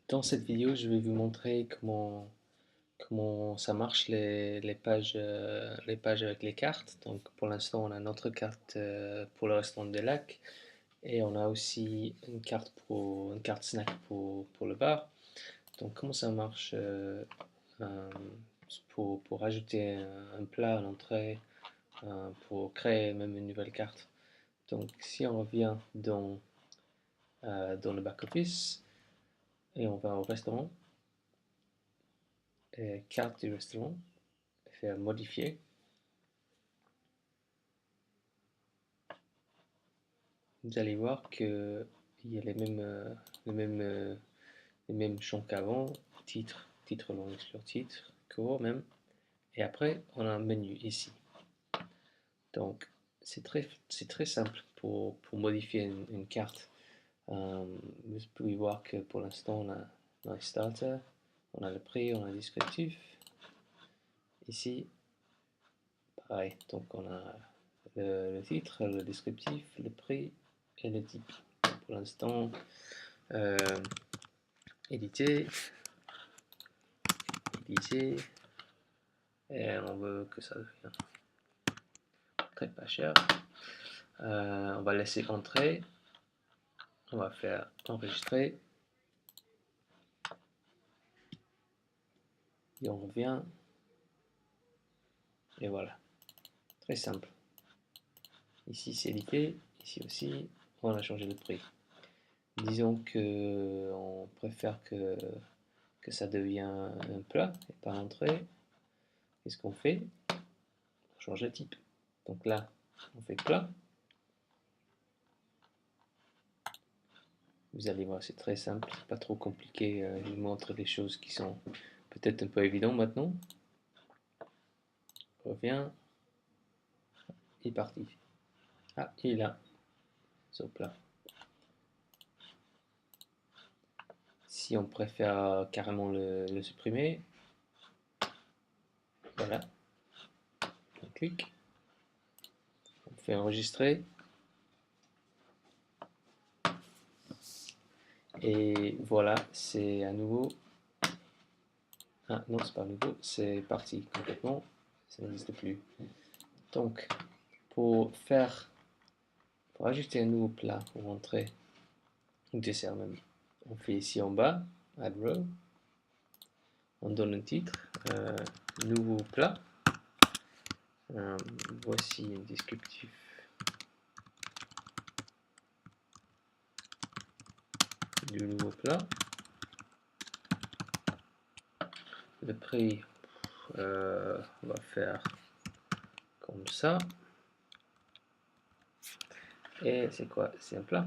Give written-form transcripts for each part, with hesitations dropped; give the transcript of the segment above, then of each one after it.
Dans cette vidéo, je vais vous montrer comment ça marche les pages avec les cartes. Donc pour l'instant, on a notre carte pour le restaurant des lacs et on a aussi une carte snack pour le bar. Donc comment ça marche euh, pour ajouter un plat à l'entrée, pour créer même une nouvelle carte. Donc si on revient dans le back-office et on va au restaurant, carte du restaurant, faire modifier. Vous allez voir qu'il y a les mêmes, euh, les mêmes champs qu'avant, titre long exclure titre, court même, et après on a un menu ici. Donc c'est très simple pour modifier une carte. Vous pouvez voir que pour l'instant on a le starter, on a le prix, on a le descriptif. Ici, pareil, donc on a le titre, le descriptif, le prix et le type. Pour l'instant, euh, éditer, éditer, et on veut que ça devienne très pas cher. On va laisser entrer, on va faire enregistrer, et on revient, et voilà, très simple. Ici c'est édité, ici aussi, on a changé le prix. Disons que on préfère que ça devienne un plat et pas entrée. Qu'est-ce qu'on fait? On change le type. Donc là, on fait plat. Vous allez voir, c'est très simple, c'est pas trop compliqué. Je vous montre des choses qui sont peut-être un peu évidentes maintenant. On revient, il est parti. Ah, il est là, ce plat. Si on préfère carrément le supprimer, voilà, on clique, on fait enregistrer, et voilà, c'est à nouveau. Ah non, c'est pas nouveau, c'est parti complètement, ça n'existe plus. Donc, pour faire, pour ajouter un nouveau plat ou entrée, ou dessert même, on fait ici en bas, Add Row, on donne un titre, nouveau plat, voici un descriptif du nouveau plat, le prix, on va faire comme ça, et c'est quoi? C'est un plat.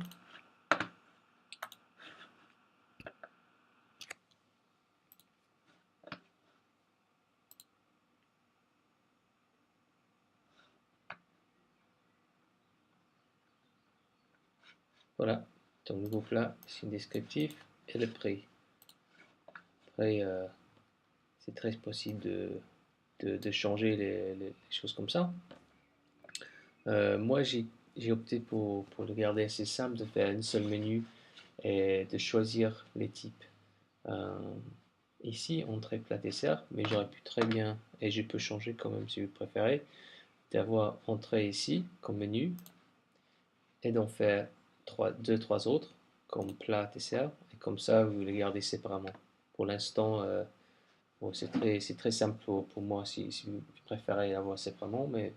Voilà, ton nouveau plat, c'est un descriptif et le prix. Après, c'est très possible de changer les choses comme ça. Moi, j'ai opté pour le garder assez simple, de faire un seul menu et de choisir les types. Euh, Ici, entrée, plat, dessert, mais j'aurais pu très bien, et je peux changer quand même si vous préférez, d'avoir entrée ici comme menu et d'en faire deux, trois autres comme plat, dessert, et comme ça, vous les gardez séparément. Pour l'instant, bon, c'est très simple pour moi si vous préférez avoir séparément, mais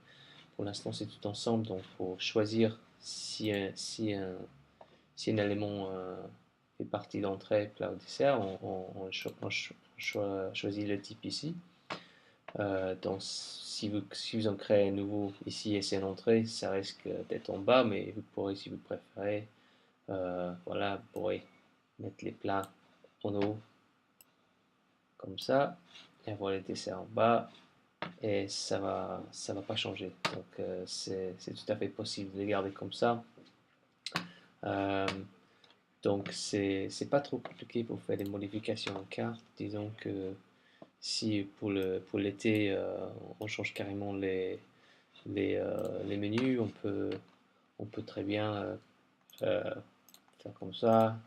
pour l'instant, c'est tout ensemble, donc il faut choisir si un élément fait partie d'entrée, plat ou dessert, on choisit le type ici. Donc si vous en créez un nouveau ici et c'est une entrée, ça risque d'être en bas, mais vous pourrez, si vous préférez, voilà, vous pourrez mettre les plats en haut, comme ça, et avoir les desserts en bas, et ça va pas changer. Donc c'est tout à fait possible de les garder comme ça. Euh, donc c'est pas trop compliqué pour faire des modifications en carte. Disons que si pour l'été on change carrément les menus, on peut très bien euh, faire comme ça.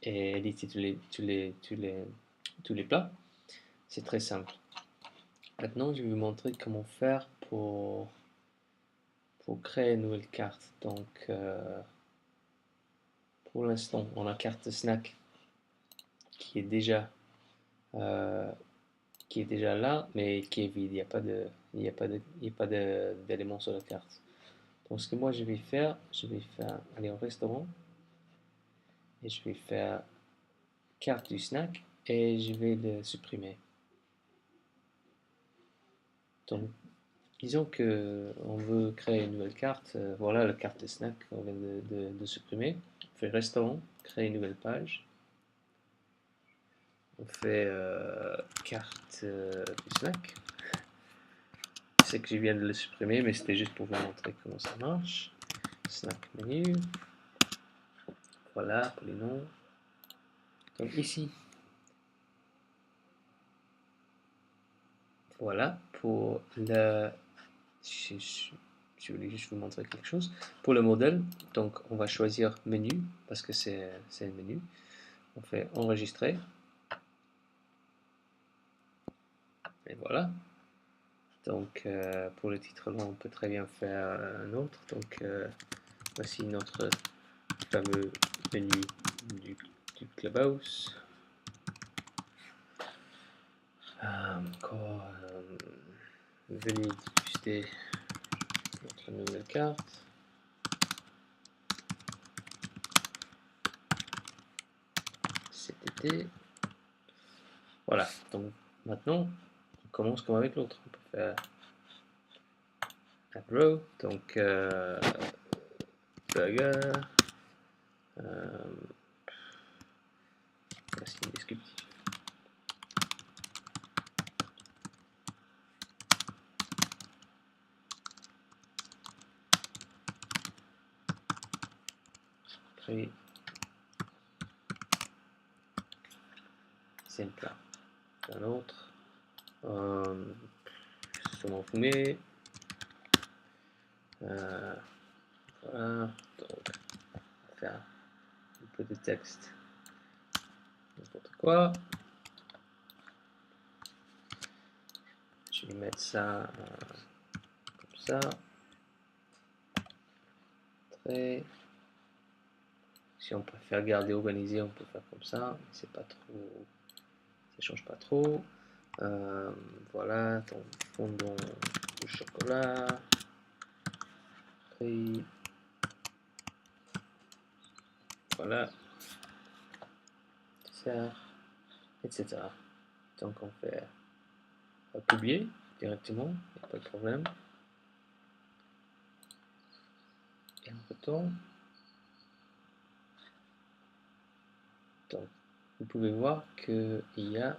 et éditer tous les plats. C'est très simple. Maintenant, je vais vous montrer comment faire pour créer une nouvelle carte. Donc, pour l'instant, on a carte snack qui est déjà euh, là, mais qui est vide. Il n'y a pas d'éléments sur la carte. Donc, ce que moi je vais faire aller au restaurant et je vais faire carte du snack et je vais le supprimer. Donc, disons que on veut créer une nouvelle carte. Voilà la carte de snack qu'on vient de supprimer. On fait restaurant, créer une nouvelle page. On fait carte du snack. Je sais que je viens de le supprimer, mais c'était juste pour vous montrer comment ça marche. Snack menu. Voilà pour les noms. Donc ici, voilà pour le. Je voulais juste vous montrer quelque chose. Pour le modèle, donc on va choisir menu parce que c'est un menu. On fait enregistrer. Et voilà. Donc pour le titre long, on peut très bien faire un autre. Donc voici notre fameux menu du Clubhouse. Encore veuillez déguster notre nouvelle carte. Cet été. Voilà, donc maintenant on commence comme avec l'autre. On peut faire add row, donc burger. Voici une descriptif. Après, c'est un plat. Un autre. Saumon fumé. Voilà. Donc, on va faire un peu de texte. N'importe quoi. Je vais mettre ça comme ça. Très. Si on préfère garder organisé, on peut faire comme ça. C'est pas trop. Ça change pas trop. Voilà, ton fondant de chocolat. Et voilà. Dessert, etc. Donc on fait publier directement, il n'y a pas de problème. Et on retourne. Donc vous pouvez voir qu'il y a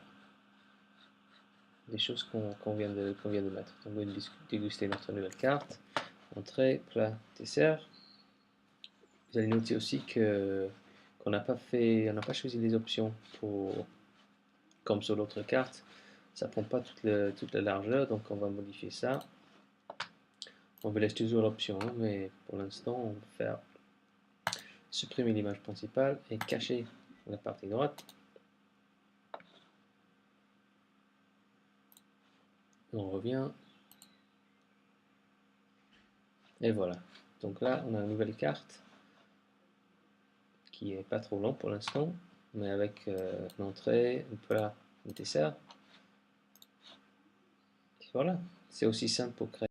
des choses qu'on vient de mettre. Donc on va déguster notre nouvelle carte. Entrée, plat, dessert. Vous allez noter aussi qu'on n'a pas choisi les options pour, comme sur l'autre carte. Ça prend pas toute la largeur, donc on va modifier ça. On vous laisse toujours l'option, hein, mais pour l'instant, on va faire supprimer l'image principale et cacher la partie droite. On revient. Et voilà. Donc là, on a une nouvelle carte qui est pas trop longue pour l'instant, mais avec l'entrée, un plat, un dessert. Et voilà. C'est aussi simple pour créer.